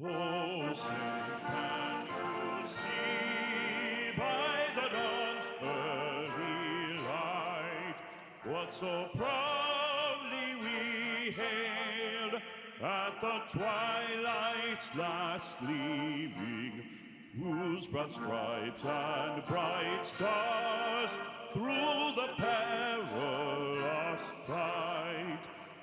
Oh, say, can you see by the dawn's early light what so proudly we hailed at the twilight's last gleaming, whose broad stripes and bright stars through the perilous fight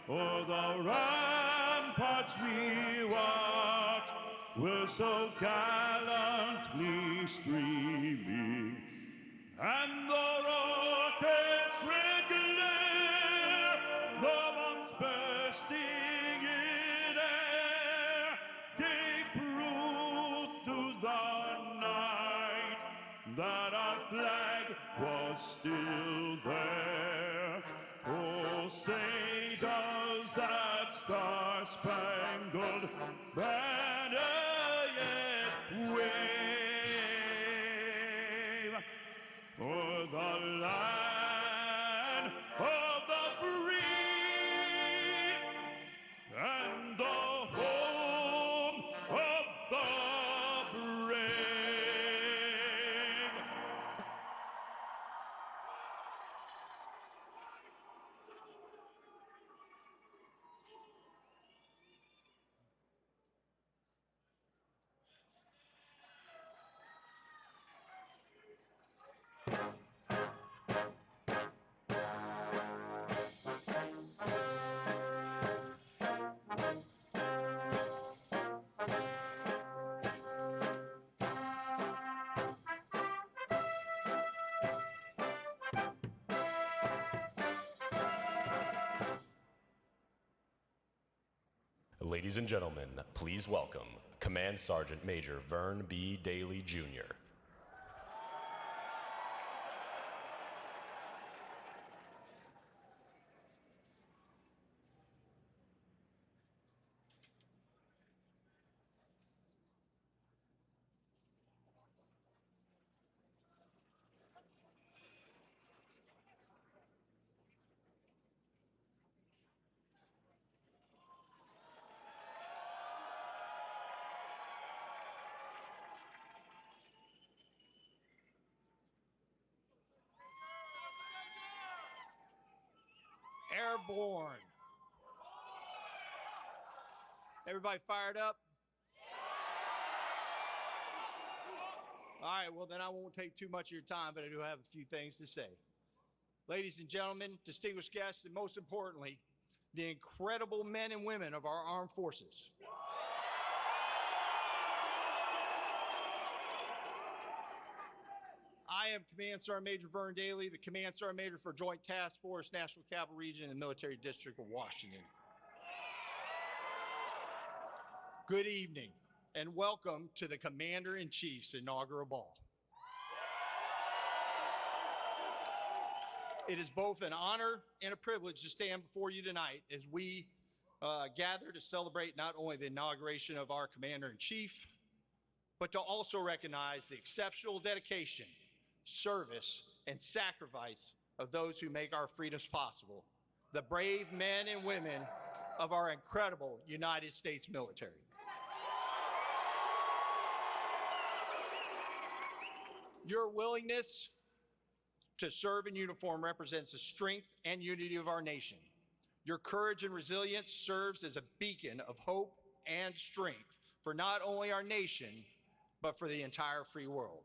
o'er the ramparts we watched were so gallantly streaming, and the rockets' red glare, the bombs bursting in air, gave proof to the night that our flag was still there. Oh, say does that star-spangled banner yet wave o'er the land of the free and the home of the brave? Ladies and gentlemen, please welcome Command Sergeant Major Vern B. Daly, Jr. Airborne. Everybody fired up? All right, well then I won't take too much of your time, but I do have a few things to say. Ladies and gentlemen, distinguished guests, and most importantly, the incredible men and women of our armed forces. I am Command Sergeant Major Vern Daly, the Command Sergeant Major for Joint Task Force, National Capital Region, and Military District of Washington. Good evening, and welcome to the Commander-in-Chief's inaugural ball. It is both an honor and a privilege to stand before you tonight as we gather to celebrate not only the inauguration of our Commander-in-Chief, but to also recognize the exceptional dedication, service, and sacrifice of those who make our freedoms possible, the brave men and women of our incredible United States military. Your willingness to serve in uniform represents the strength and unity of our nation. Your courage and resilience serves as a beacon of hope and strength for not only our nation, but for the entire free world.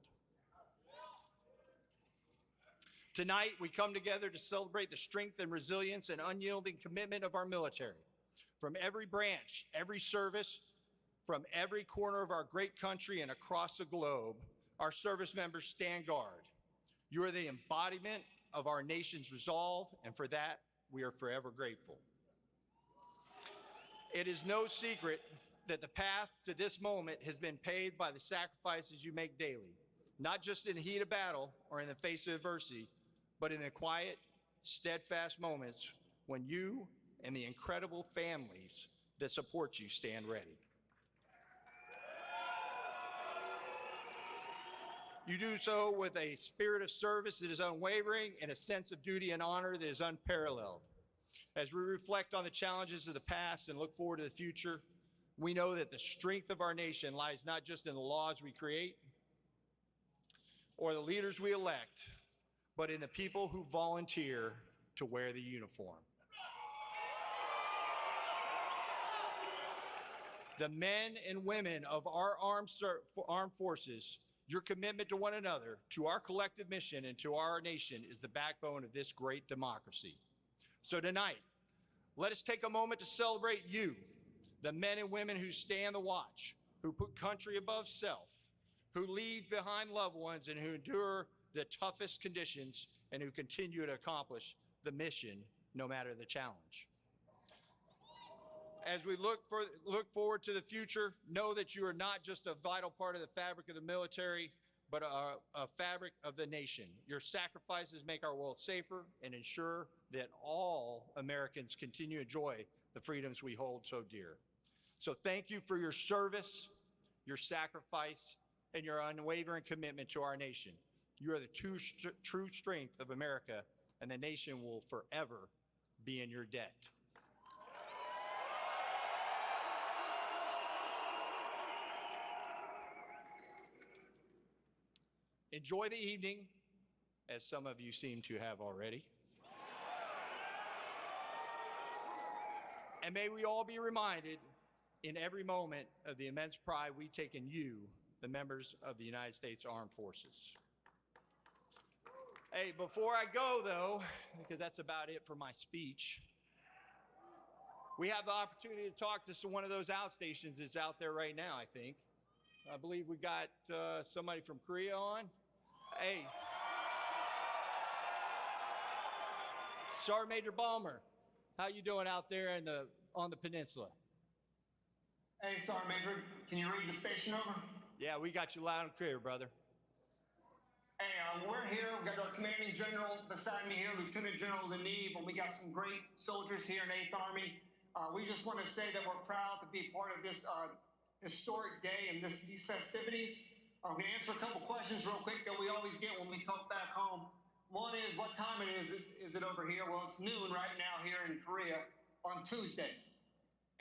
Tonight, we come together to celebrate the strength and resilience and unyielding commitment of our military. From every branch, every service, from every corner of our great country and across the globe, our service members stand guard. You are the embodiment of our nation's resolve, and for that, we are forever grateful. It is no secret that the path to this moment has been paved by the sacrifices you make daily, not just in the heat of battle or in the face of adversity, but in the quiet, steadfast moments when you and the incredible families that support you stand ready. You do so with a spirit of service that is unwavering and a sense of duty and honor that is unparalleled. As we reflect on the challenges of the past and look forward to the future, We know that the strength of our nation lies not just in the laws we create or the leaders we elect, but in the people who volunteer to wear the uniform. The men and women of our armed forces, your commitment to one another, to our collective mission, and to our nation is the backbone of this great democracy. So tonight, let us take a moment to celebrate you, the men and women who stand the watch, who put country above self, who leave behind loved ones, and who endure the toughest conditions, and who continue to accomplish the mission no matter the challenge. As we look forward to the future, know that you are not just a vital part of the fabric of the military, but a fabric of the nation. Your sacrifices make our world safer and ensure that all Americans continue to enjoy the freedoms we hold so dear. So thank you for your service, your sacrifice, and your unwavering commitment to our nation. You are the true strength of America, and the nation will forever be in your debt. Enjoy the evening, as some of you seem to have already. And may we all be reminded in every moment of the immense pride we take in you, the members of the United States Armed Forces. Hey, before I go, though, because that's about it for my speech, we have the opportunity to talk to one of those outstations that's out there right now, I think. I believe we got somebody from Korea on. Hey. Sergeant Major Balmer, how you doing out there on the peninsula? Hey, Sergeant Major, can you read the station over? Yeah, we got you loud and clear, brother. Hey, we're here. We got our commanding general beside me here, Lieutenant General Leneve, and we got some great soldiers here in 8th Army. We just want to say that we're proud to be part of this historic day and these festivities. I'm going to answer a couple questions real quick that we always get when we talk back home. One is, what time is it over here? Well, it's noon right now here in Korea on Tuesday.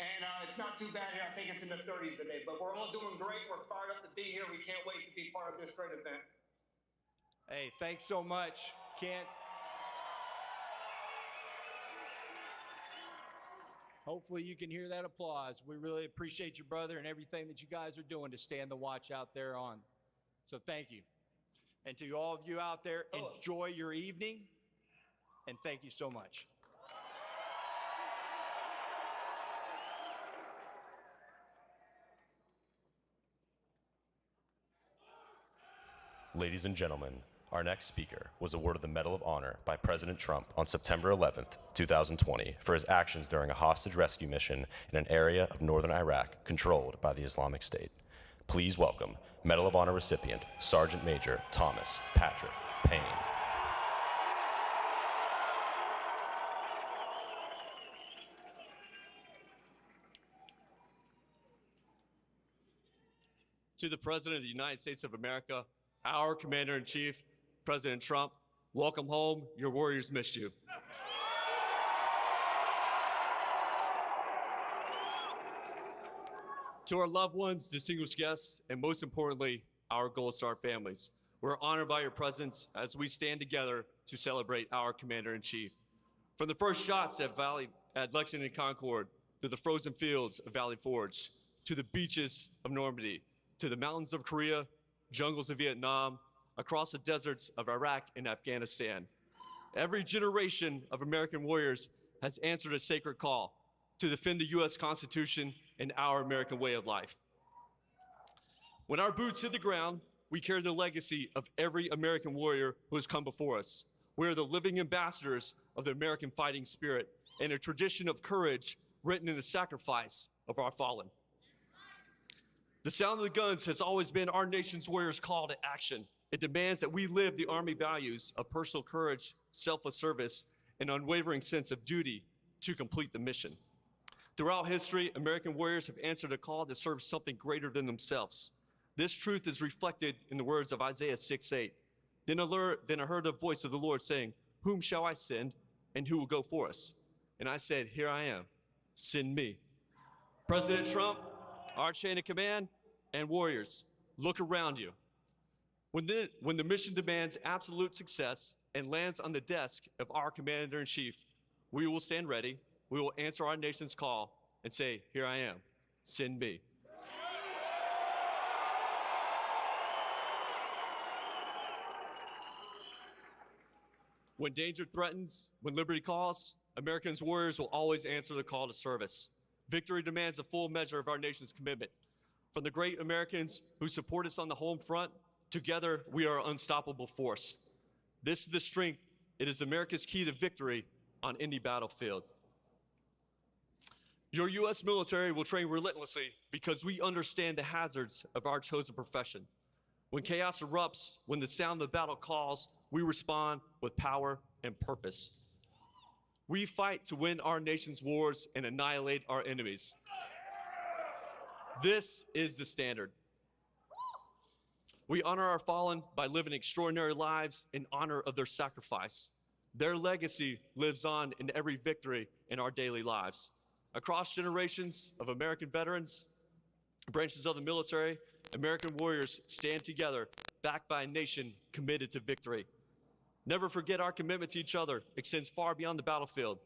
And it's not too bad here. I think it's in the 30s today, but we're all doing great. We're fired up to be here. We can't wait to be part of this great event. Hey, thanks so much, Kent. Hopefully you can hear that applause. We really appreciate you, brother, and everything that you guys are doing to stand the watch out there on. So thank you. And to all of you out there, enjoy your evening, and thank you so much. Ladies and gentlemen, our next speaker was awarded the Medal of Honor by President Trump on September 11th, 2020 for his actions during a hostage rescue mission in an area of northern Iraq controlled by the Islamic State. Please welcome Medal of Honor recipient, Sergeant Major Thomas Patrick Payne. To the President of the United States of America, our Commander-in-Chief, President Trump, welcome home. Your warriors missed you. To our loved ones, distinguished guests, and most importantly, our Gold Star families, we're honored by your presence as we stand together to celebrate our Commander-in-Chief. From the first shots at Lexington and Concord, to the frozen fields of Valley Forge, to the beaches of Normandy, to the mountains of Korea, jungles of Vietnam, across the deserts of Iraq and Afghanistan. Every generation of American warriors has answered a sacred call to defend the U.S. Constitution and our American way of life. When our boots hit the ground, we carry the legacy of every American warrior who has come before us. We are the living ambassadors of the American fighting spirit and a tradition of courage written in the sacrifice of our fallen. The sound of the guns has always been our nation's warriors' call to action. It demands that we live the Army values of personal courage, selfless service, and unwavering sense of duty to complete the mission. Throughout history, American warriors have answered a call to serve something greater than themselves. This truth is reflected in the words of Isaiah 6:8. Then I heard the voice of the Lord saying, "Whom shall I send, and who will go for us?" And I said, "Here I am, send me." President Trump, our chain of command, and warriors, look around you. When the mission demands absolute success and lands on the desk of our commander-in-chief, we will stand ready, we will answer our nation's call, and say, "Here I am, send me." When danger threatens, when liberty calls, Americans warriors will always answer the call to service. Victory demands a full measure of our nation's commitment. From the great Americans who support us on the home front, together we are an unstoppable force. This is the strength. It is America's key to victory on any battlefield. Your U.S. military will train relentlessly because we understand the hazards of our chosen profession. When chaos erupts, when the sound of the battle calls, we respond with power and purpose. We fight to win our nation's wars and annihilate our enemies. This is the standard. We honor our fallen by living extraordinary lives in honor of their sacrifice. Their legacy lives on in every victory in our daily lives. Across generations of American veterans, branches of the military, American warriors stand together, backed by a nation committed to victory. Never forget our commitment to each other extends far beyond the battlefield.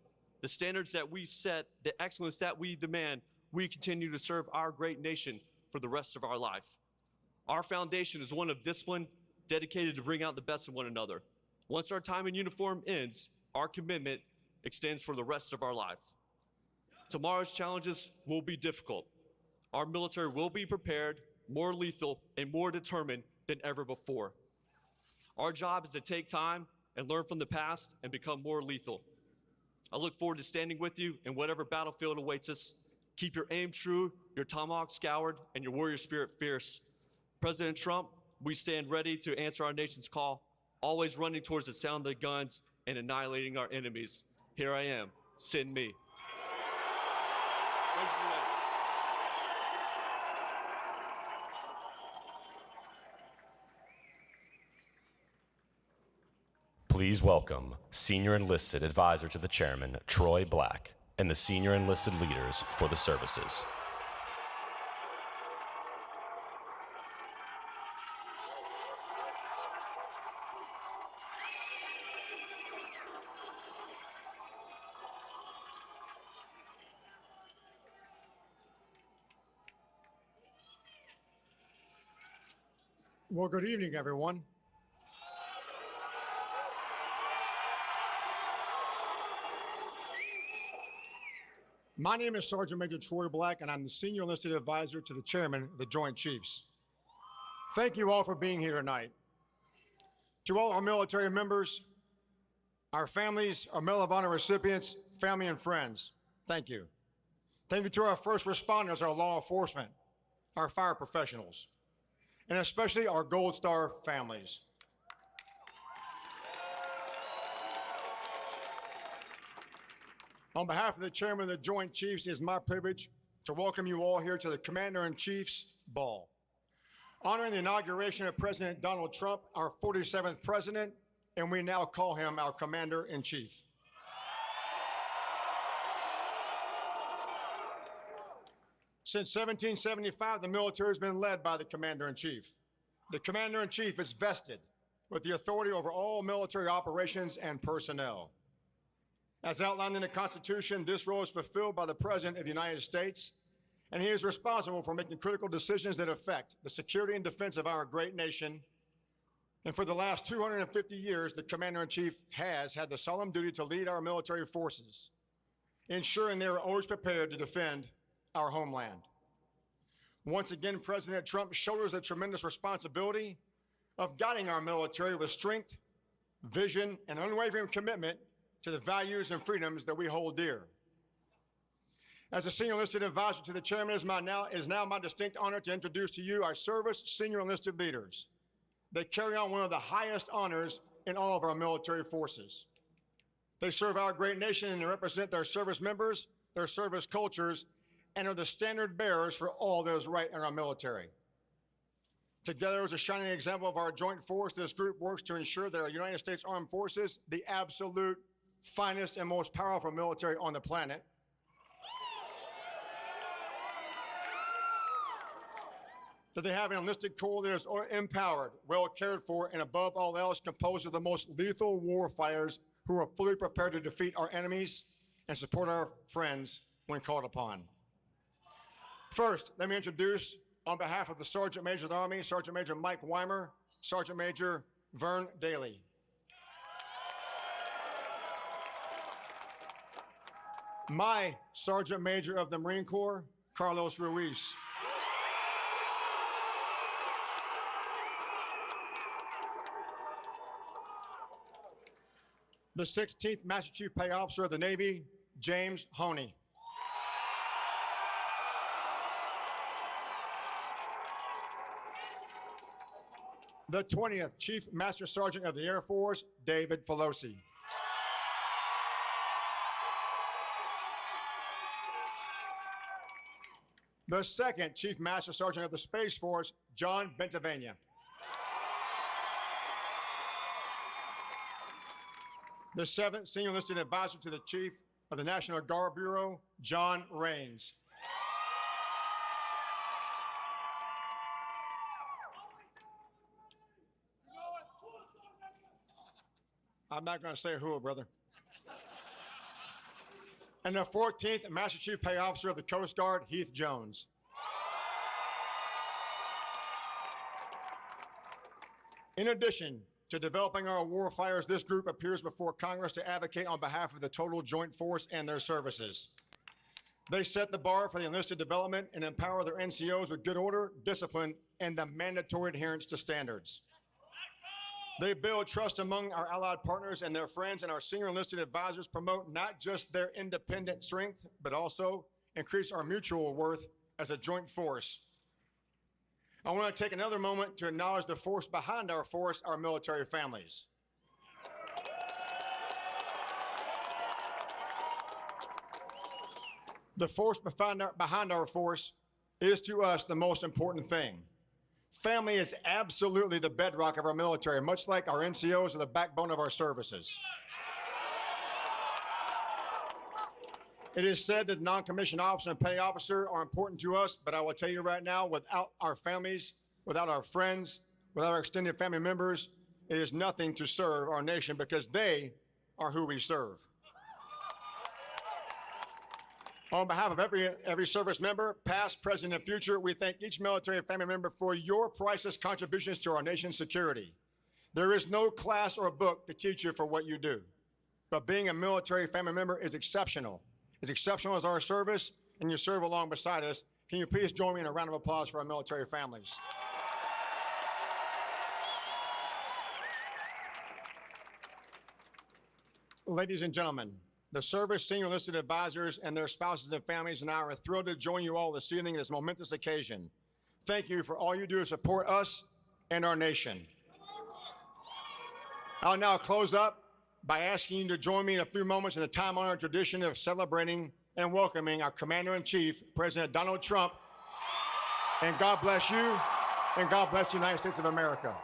The standards that we set, the excellence that we demand, we continue to serve our great nation for the rest of our life. Our foundation is one of discipline, dedicated to bring out the best in one another. Once our time in uniform ends, our commitment extends for the rest of our life. Tomorrow's challenges will be difficult. Our military will be prepared, more lethal, and more determined than ever before. Our job is to take time and learn from the past and become more lethal. I look forward to standing with you in whatever battlefield awaits us. Keep your aim true, your tomahawk scoured, and your warrior spirit fierce. President Trump, we stand ready to answer our nation's call, always running towards the sound of the guns and annihilating our enemies. Here I am, send me. Thanks for that. Please welcome Senior Enlisted Advisor to the Chairman, Troy Black, and the Senior Enlisted Leaders for the services. Well, good evening, everyone. My name is Sergeant Major Troy Black, and I'm the Senior Enlisted Advisor to the Chairman of the Joint Chiefs. Thank you all for being here tonight. To all our military members, our families, our Medal of Honor recipients, family and friends, thank you. Thank you to our first responders, our law enforcement, our fire professionals, and especially our Gold Star families. On behalf of the Chairman of the Joint Chiefs, it is my privilege to welcome you all here to the Commander-in-Chief's Ball, honoring the inauguration of President Donald Trump, our 47th president, and we now call him our Commander-in-Chief. Since 1775, the military has been led by the Commander-in-Chief. The Commander-in-Chief is vested with the authority over all military operations and personnel. As outlined in the Constitution, this role is fulfilled by the President of the United States, and he is responsible for making critical decisions that affect the security and defense of our great nation. And for the last 250 years, the Commander-in-Chief has had the solemn duty to lead our military forces, ensuring they are always prepared to defend our homeland. Once again, President Trump shoulders a tremendous responsibility of guiding our military with strength, vision, and unwavering commitment to the values and freedoms that we hold dear. As a Senior Enlisted Advisor to the Chairman, it is now my distinct honor to introduce to you our service Senior Enlisted Leaders. They carry on one of the highest honors in all of our military forces. They serve our great nation and represent their service members, their service cultures, and are the standard bearers for all that is right in our military. Together as a shining example of our joint force, this group works to ensure that our United States Armed Forces, the absolute finest and most powerful military on the planet, that they have an enlisted corps that is empowered, well cared for, and above all else, composed of the most lethal war fighters who are fully prepared to defeat our enemies and support our friends when called upon. First, let me introduce, on behalf of the Sergeant Major of the Army, Sergeant Major Mike Weimer, Sergeant Major Vern Daly. My Sergeant Major of the Marine Corps, Carlos Ruiz. The 16th Master Chief Petty Officer of the Navy, James Honey. The 20th Chief Master Sergeant of the Air Force, David Filosi. The 2nd Chief Master Sergeant of the Space Force, John Bentavania. The 7th Senior Enlisted Advisor to the Chief of the National Guard Bureau, John Raines. I'm not going to say who, brother. And the 14th Master Chief Petty Officer of the Coast Guard, Heath Jones. In addition to developing our war fighters, this group appears before Congress to advocate on behalf of the total joint force and their services. They set the bar for the enlisted development and empower their NCOs with good order, discipline, and the mandatory adherence to standards. They build trust among our allied partners and their friends, and our senior enlisted advisors promote not just their independent strength, but also increase our mutual worth as a joint force. I want to take another moment to acknowledge the force behind our force, our military families. The force behind our force is to us the most important thing. Family is absolutely the bedrock of our military, much like our NCOs are the backbone of our services. It is said that non-commissioned officer and petty officer are important to us, but I will tell you right now, without our families, without our friends, without our extended family members, it is nothing to serve our nation because they are who we serve. On behalf of every service member, past, present, and future, we thank each military family member for your priceless contributions to our nation's security. There is no class or book to teach you for what you do, but being a military family member is exceptional. As exceptional as our service, and you serve along beside us. Can you please join me in a round of applause for our military families? Ladies and gentlemen, the service senior enlisted advisors and their spouses and families and I are thrilled to join you all this evening in this momentous occasion. Thank you for all you do to support us and our nation. I'll now close up by asking you to join me in a few moments in the time-honored tradition of celebrating and welcoming our Commander-in-Chief, President Donald Trump. And God bless you, and God bless the United States of America.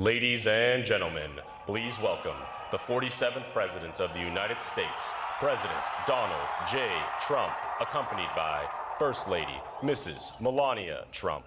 Ladies and gentlemen, please welcome the 47th President of the United States, President Donald J. Trump, accompanied by First Lady Mrs. Melania Trump.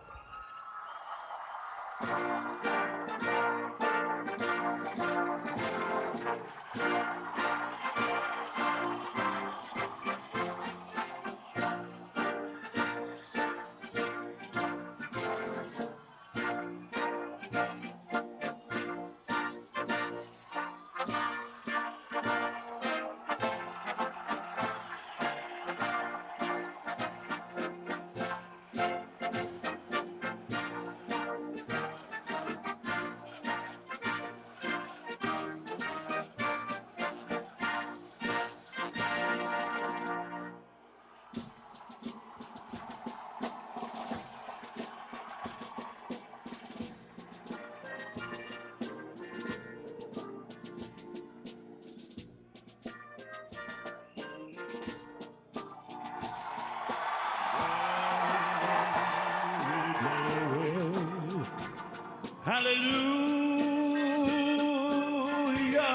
Hallelujah.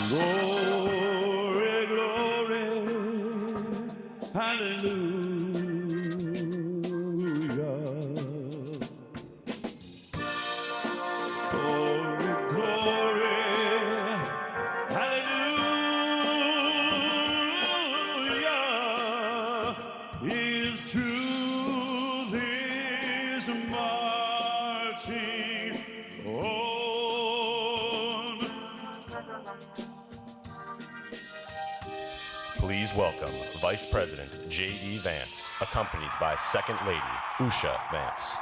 Glory, glory. Hallelujah. Glory, glory. Hallelujah. His truth is marching on. Please welcome Vice President J.D. Vance, accompanied by Second Lady Usha Vance.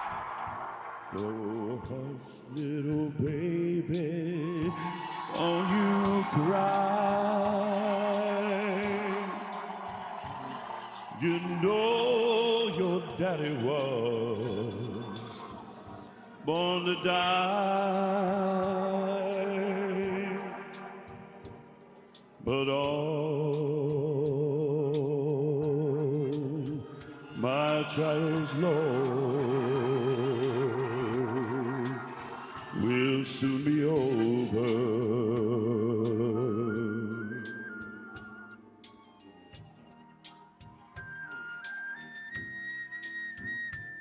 So hush, little baby, don't you cry. You know your daddy was born to die. But all my trials, Lord, will soon be over.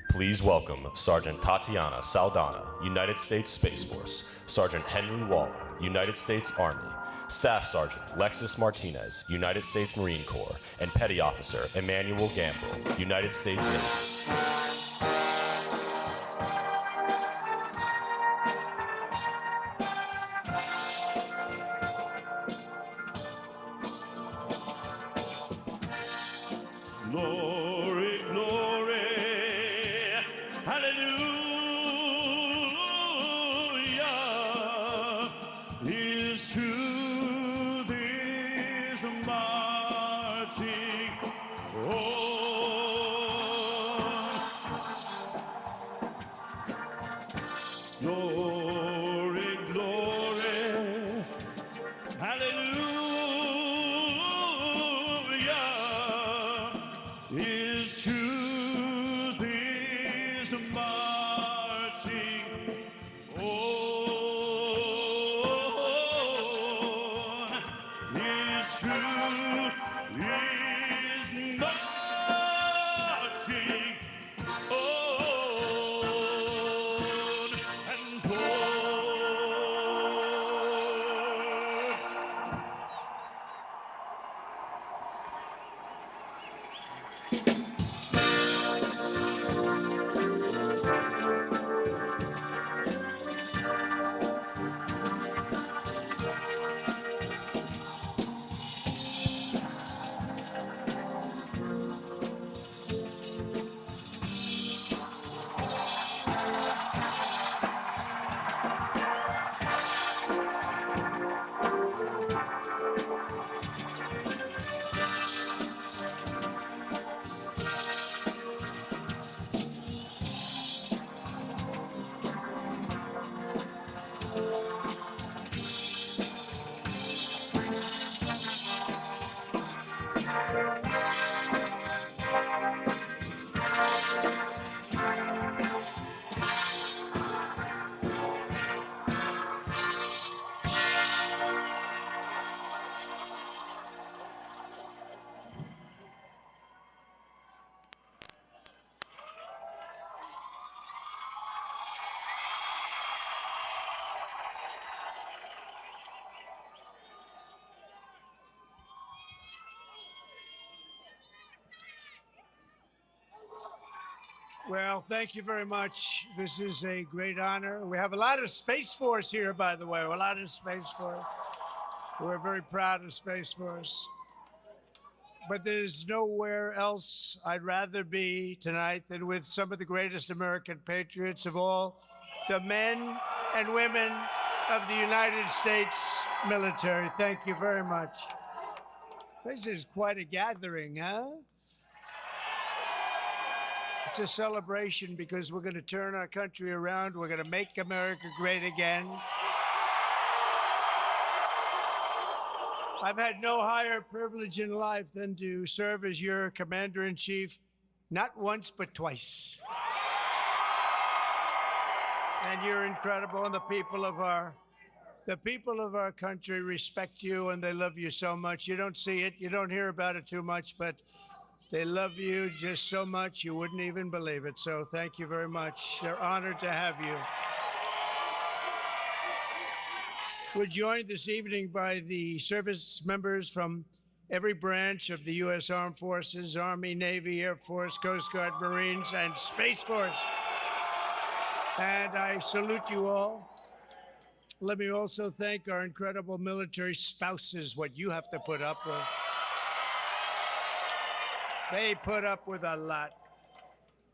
Please welcome Sergeant Tatiana Saldana, United States Space Force, Sergeant Henry Waller, United States Army, Staff Sergeant Lexus Martinez, United States Marine Corps, and Petty Officer Emmanuel Gamble, United States Navy. Glory, glory, hallelujah. His truth is marching on. Glory, glory, hallelujah. Well, thank you very much. This is a great honor. We have a lot of Space Force here, by the way, a lot of Space Force. We're very proud of Space Force. But there's nowhere else I'd rather be tonight than with some of the greatest American patriots of all, the men and women of the United States military. Thank you very much. This is quite a gathering, huh? It's a celebration because we're going to turn our country around. We're going to make America great again. I've had no higher privilege in life than to serve as your commander-in-chief, not once, but twice. And you're incredible, and the people of our country respect you, and they love you so much. You don't see it, you don't hear about it too much, but they love you just so much you wouldn't even believe it. So thank you very much. They're honored to have you. We're joined this evening by the service members from every branch of the U.S. Armed Forces, Army, Navy, Air Force, Coast Guard, Marines, and Space Force. And I salute you all. Let me also thank our incredible military spouses, what you have to put up with. They put up with a lot.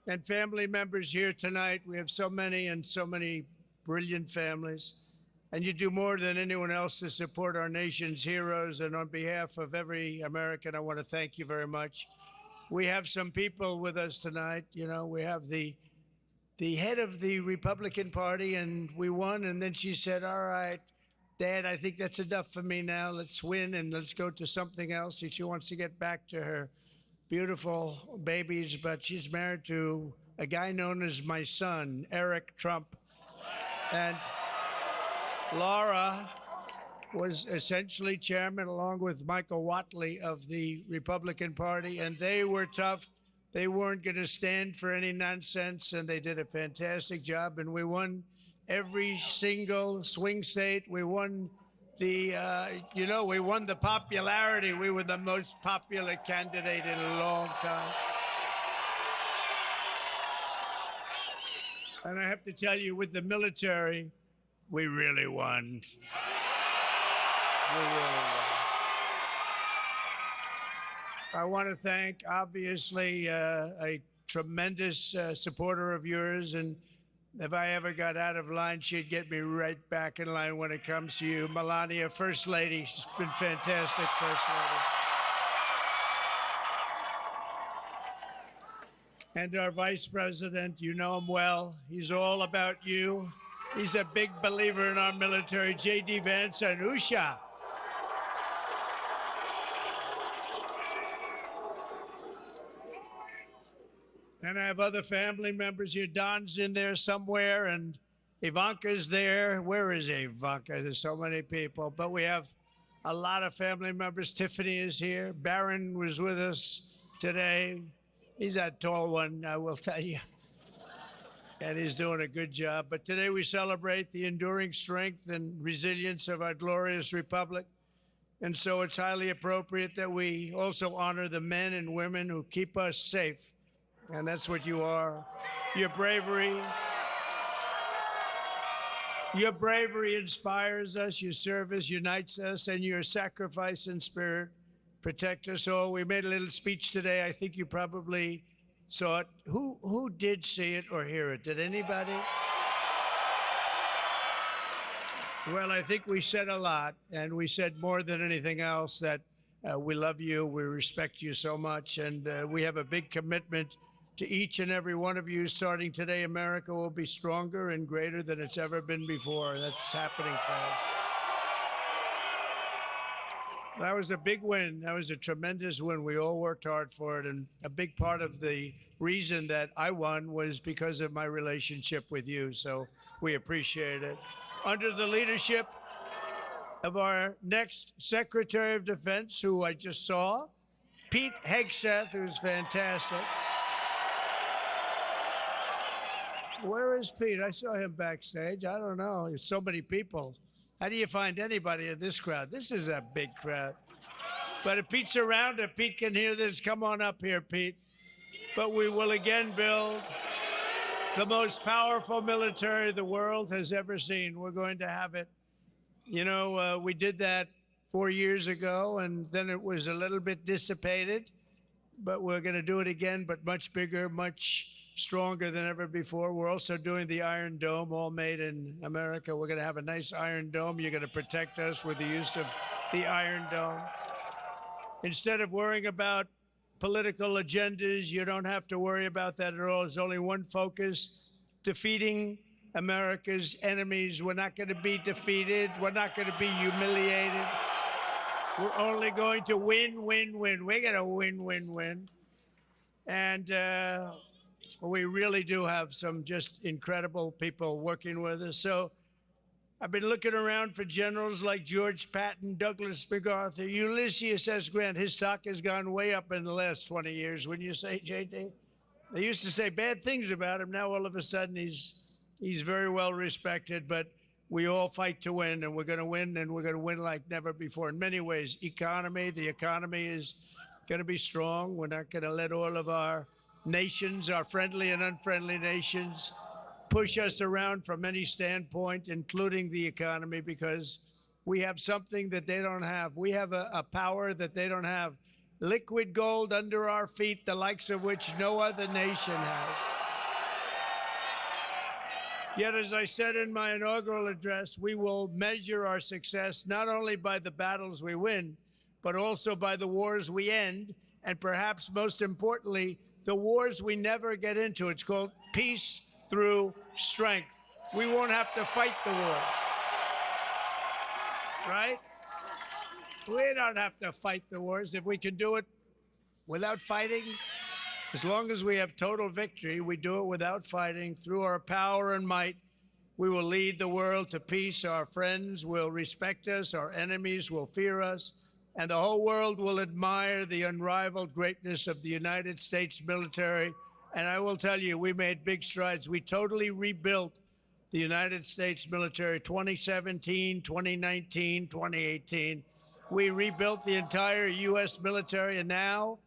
And family members here tonight. We have so many and so many brilliant families. And you do more than anyone else to support our nation's heroes. And on behalf of every American, I want to thank you very much. We have some people with us tonight. You know, we have the head of the Republican Party, and we won. And then she said, all right, Dad, I think that's enough for me now. Let's win and let's go to something else. She wants to get back to her beautiful babies, but she's married to a guy known as my son, Eric Trump. And Laura was essentially chairman, along with Michael Whatley, of the Republican Party, and they were tough. They weren't going to stand for any nonsense, and they did a fantastic job, and we won every single swing state. We won we won the popularity. We were the most popular candidate in a long time. And I have to tell you, with the military, we really won. We really won. I want to thank, obviously, a tremendous supporter of yours, and if I ever got out of line, she'd get me right back in line when it comes to you. Melania, First Lady, she's been fantastic, First Lady. And our Vice President, you know him well. He's all about you. He's a big believer in our military, J.D. Vance and Usha. And I have other family members here. Don's in there somewhere, and Ivanka's there. Where is Ivanka? There's so many people. But we have a lot of family members. Tiffany is here. Barron was with us today. He's that tall one, I will tell you. And he's doing a good job. But today we celebrate the enduring strength and resilience of our glorious republic. And so it's highly appropriate that we also honor the men and women who keep us safe. And that's what you are. Your bravery inspires us, your service unites us, and your sacrifice and spirit protect us all. We made a little speech today. I think you probably saw it. Who did see it or hear it? Did anybody? Well, I think we said a lot, and we said more than anything else that we love you, we respect you so much, and we have a big commitment to each and every one of you. Starting today, America will be stronger and greater than it's ever been before. That's happening fast. That was a big win. That was a tremendous win. We all worked hard for it. And a big part of the reason that I won was because of my relationship with you. So we appreciate it. Under the leadership of our next Secretary of Defense, who I just saw, Pete Hegseth, who's fantastic. Where is Pete? I saw him backstage. I don't know. There's so many people. How do you find anybody in this crowd? This is a big crowd. But if Pete's around, if Pete can hear this, come on up here, Pete. But we will again build the most powerful military the world has ever seen. We're going to have it. You know, we did that 4 years ago, and then it was a little bit dissipated. But we're going to do it again, but much bigger, much stronger than ever before. We're also doing the Iron Dome, all made in America. We're going to have a nice Iron Dome. You're going to protect us with the use of the Iron Dome. Instead of worrying about political agendas, you don't have to worry about that at all. There's only one focus: defeating America's enemies. We're not going to be defeated. We're not going to be humiliated. We're only going to win, win, win. We're going to win, win, win. And we really do have some just incredible people working with us. So I've been looking around for generals like George Patton, Douglas MacArthur, Ulysses S. Grant. His stock has gone way up in the last 20 years, wouldn't you say, JT? They used to say bad things about him. Now all of a sudden he's very well respected, but we all fight to win, and we're going to win, and we're going to win like never before. In many ways, the economy is going to be strong. We're not going to let all of our nations, our friendly and unfriendly nations, push us around from any standpoint, including the economy, because we have something that they don't have. We have a power that they don't have. Liquid gold under our feet, the likes of which no other nation has. Yet, as I said in my inaugural address, we will measure our success not only by the battles we win, but also by the wars we end, and perhaps most importantly, the wars we never get into. It's called peace through strength. We won't have to fight the war, right? We don't have to fight the wars. If we can do it without fighting, as long as we have total victory, we do it without fighting. Through our power and might, we will lead the world to peace. Our friends will respect us. Our enemies will fear us. And the whole world will admire the unrivaled greatness of the United States military. And I will tell you, we made big strides. We totally rebuilt the United States military 2017, 2019, 2018. We rebuilt the entire U.S. military, and now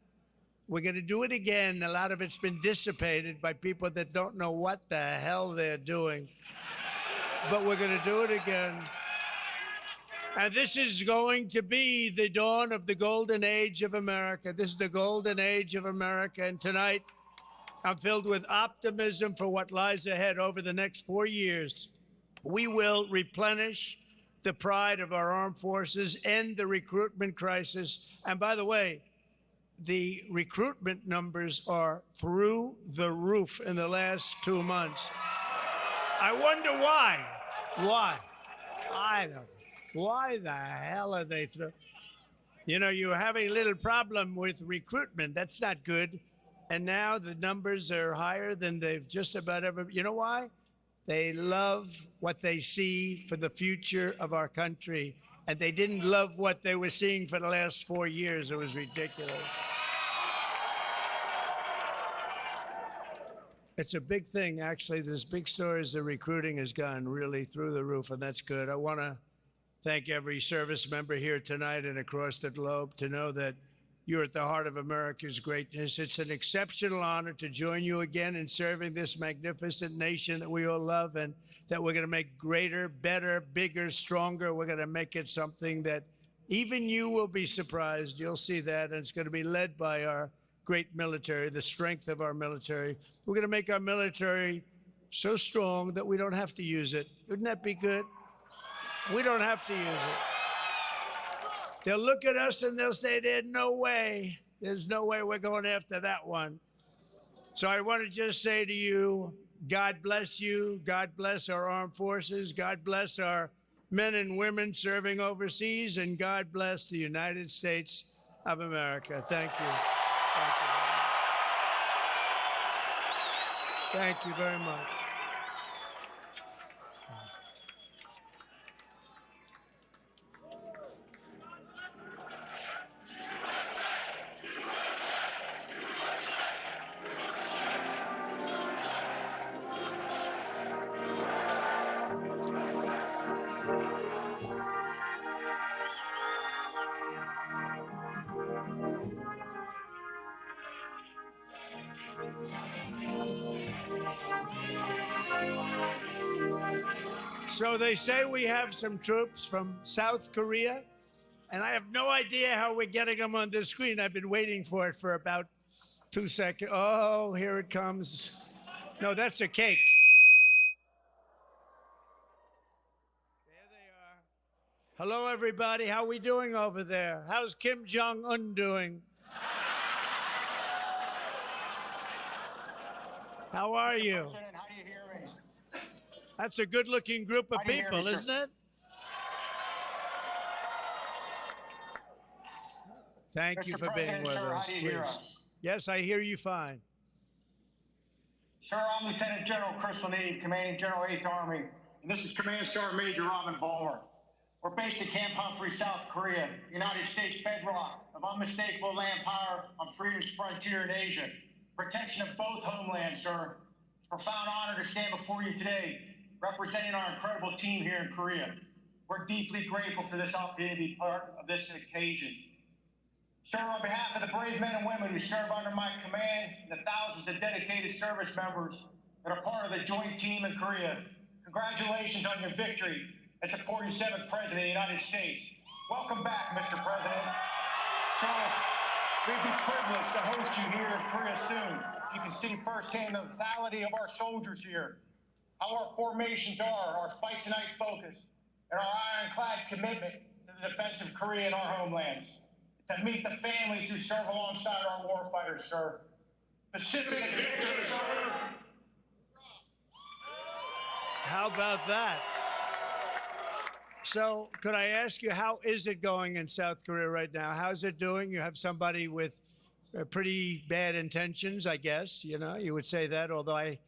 we're going to do it again. A lot of it's been dissipated by people that don't know what the hell they're doing. But we're going to do it again. And this is going to be the dawn of the golden age of America. This is the golden age of America. And tonight, I'm filled with optimism for what lies ahead over the next 4 years. We will replenish the pride of our armed forces, end the recruitment crisis. And by the way, the recruitment numbers are through the roof in the last 2 months. I wonder why. Why? I don't know. Why the hell are they through? You know, you're having a little problem with recruitment. That's not good. And now the numbers are higher than they've just about ever. You know why? They love what they see for the future of our country. And they didn't love what they were seeing for the last 4 years. It was ridiculous. It's a big thing, actually. There's big stories. The recruiting has gone really through the roof, and that's good. I want to thank every service member here tonight and across the globe to know that you're at the heart of America's greatness. It's an exceptional honor to join you again in serving this magnificent nation that we all love, and that we're going to make greater, better, bigger, stronger. We're going to make it something that even you will be surprised. You'll see that, and it's going to be led by our great military, the strength of our military. We're going to make our military so strong that we don't have to use it. Wouldn't that be good? We don't have to use it. They'll look at us and they'll say, there's no way we're going after that one. So I want to just say to you, God bless you. God bless our armed forces. God bless our men and women serving overseas. And God bless the United States of America. Thank you. Thank you very much. So they say we have some troops from South Korea, and I have no idea how we're getting them on this screen. I've been waiting for it for about 2 seconds. Oh, here it comes. No, that's a cake. There they are. Hello, everybody. How we doing over there? How's Kim Jong-un doing? How are you? President, how do you hear me? That's a good-looking group of How do you hear people, me, sir? isn't it? Thank you Mr. for being President, with sir, us, how do you hear please. us? Yes, I hear you fine. Sir, I'm Lieutenant General Chris Neve, Commanding General 8th Army, and this is Command Sergeant Major Robin Ballmer. We're based at Camp Humphrey, South Korea, United States bedrock of unmistakable land power on freedom's frontier in Asia. Protection of both homelands, sir. It's a profound honor to stand before you today, representing our incredible team here in Korea. We're deeply grateful for this opportunity to be part of this occasion. Sir, on behalf of the brave men and women who serve under my command and the thousands of dedicated service members that are part of the joint team in Korea, congratulations on your victory as the 47th President of the United States. Welcome back, Mr. President. So, we'd be privileged to host you here in Korea soon. You can see firsthand the lethality of our soldiers here, how our formations are, our fight tonight focus, and our ironclad commitment to the defense of Korea and our homelands. To meet the families who serve alongside our warfighters, sir. Pacific victory, sir. How about that? So, could I ask you, how is it going in South Korea right now? How's it doing? You have somebody with pretty bad intentions, I guess. You know, you would say that, although I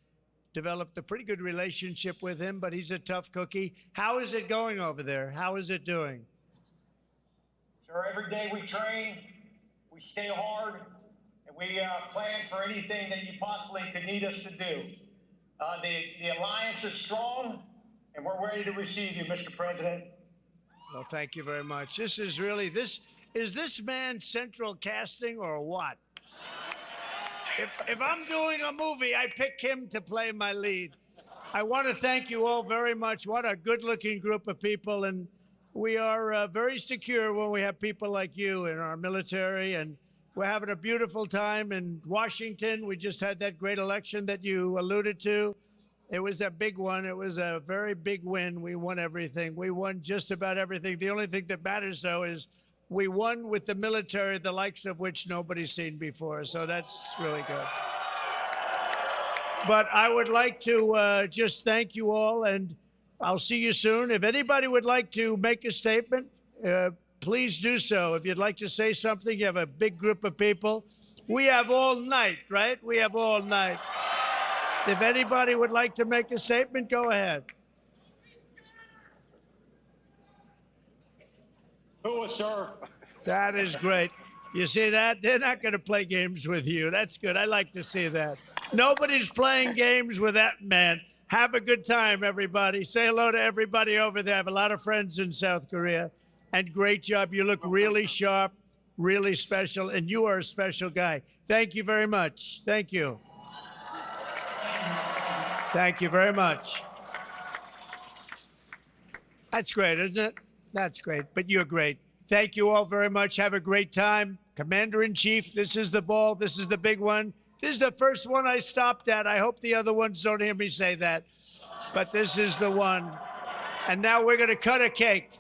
developed a pretty good relationship with him, but he's a tough cookie. How is it going over there? How is it doing? Sir, every day we train, we stay hard, and we plan for anything that you possibly could need us to do. The alliance is strong, and we're ready to receive you, Mr. President. Well, thank you very much. This is really, is this man central casting or what? If I'm doing a movie, I pick him to play my lead. I want to thank you all very much. What a good-looking group of people, and we are very secure when we have people like you in our military, and we're having a beautiful time in Washington. We just had that great election that you alluded to. It was a big one. It was a very big win. We won everything. We won just about everything. The only thing that matters, though, is we won with the military, the likes of which nobody's seen before. So that's really good. But I would like to just thank you all, and I'll see you soon. If anybody would like to make a statement, please do so. If you'd like to say something, you have a big group of people. We have all night, right? We have all night. If anybody would like to make a statement, go ahead. Who is, sir? That is great. You see that? They're not going to play games with you. That's good. I like to see that. Nobody's playing games with that man. Have a good time, everybody. Say hello to everybody over there. I have a lot of friends in South Korea. And great job. You look really sharp, really special, and you are a special guy. Thank you very much. Thank you. Thank you very much. That's great, isn't it? That's great, but you're great. Thank you all very much. Have a great time. Commander-in-Chief, this is the ball. This is the big one. This is the first one I stopped at. I hope the other ones don't hear me say that, but this is the one. And now we're going to cut a cake.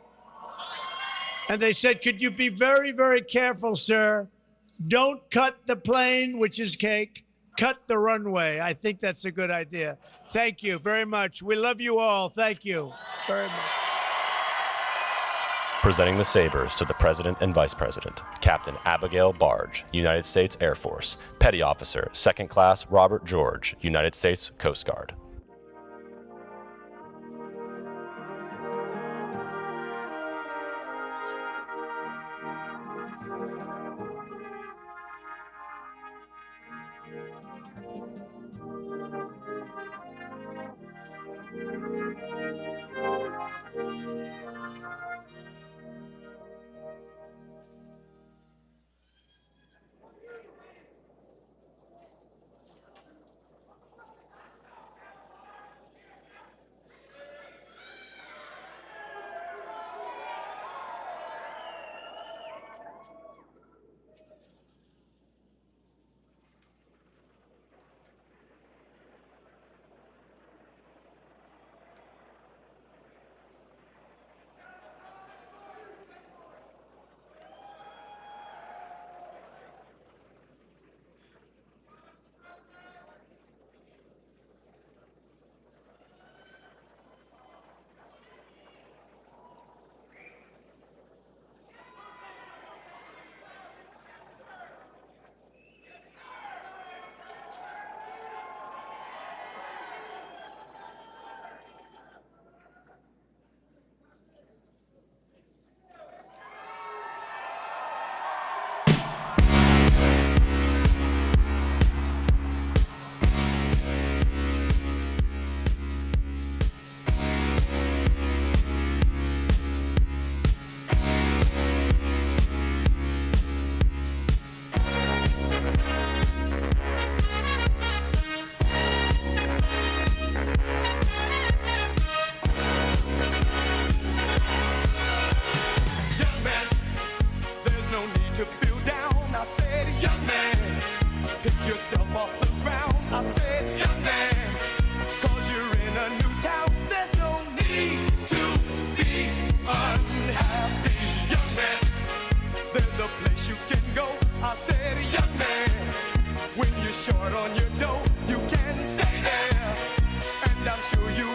And they said, could you be very, very careful, sir? Don't cut the plane, which is cake. Cut the runway. I think that's a good idea. Thank you very much. We love you all. Thank you very much. Presenting the sabers to the President and Vice President, Captain Abigail Barge, United States Air Force, Petty Officer, 2nd Class Robert George, United States Coast Guard. you're short on your dough, you can stay there. And I'm sure you